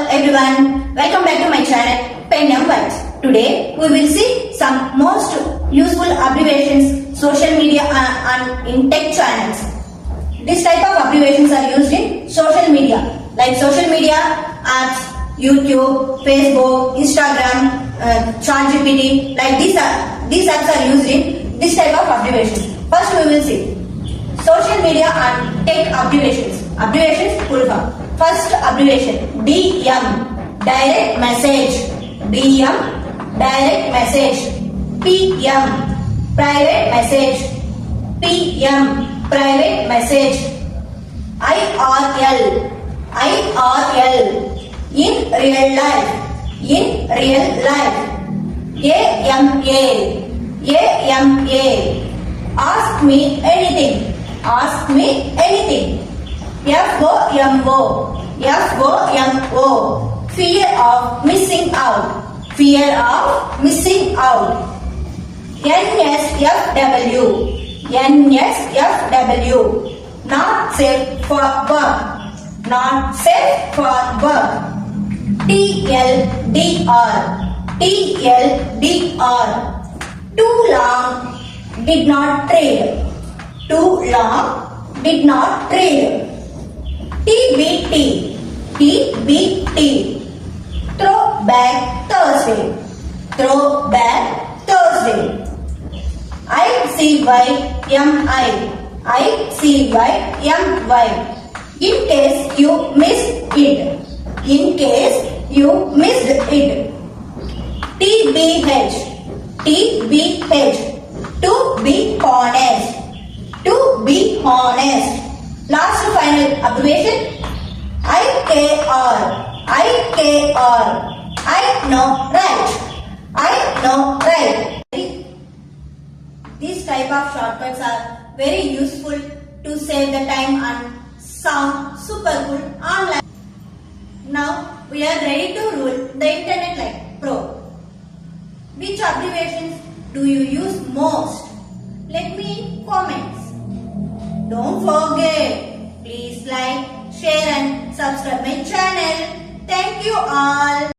everyone, welcome back to my channel Pen and Words. Today we will see some most useful abbreviations social media and in tech channels. This type of abbreviations are used in social media like social media apps, YouTube, Facebook, Instagram, ChatGPT. Like these apps are used in this type of abbreviations. First we will see social media and tech abbreviations. Abbreviations full form. First abbreviation DM, direct message. DM, direct message. PM, private message. PM, private message. IRL, in real life. In real life. AMA, ask me anything. Ask me anything. FOMO, fear of missing out. Fear of missing out. NSFW, not safe for work. Not safe for work. TLDR, too long did not trade. Too long did not trade. TBT, throwback Thursday. Throwback Thursday. ICYMI, in case you missed it. In case you missed it. TBH, to be honest. To be honest. Last final abbreviation IKR, I know right. These type of shortcuts are very useful to save the time and sound super good online. Now we are ready to rule the internet like pro. Which abbreviations do you use most? Let me in comments. Don't forget, please like, share and subscribe my channel. Thank you all.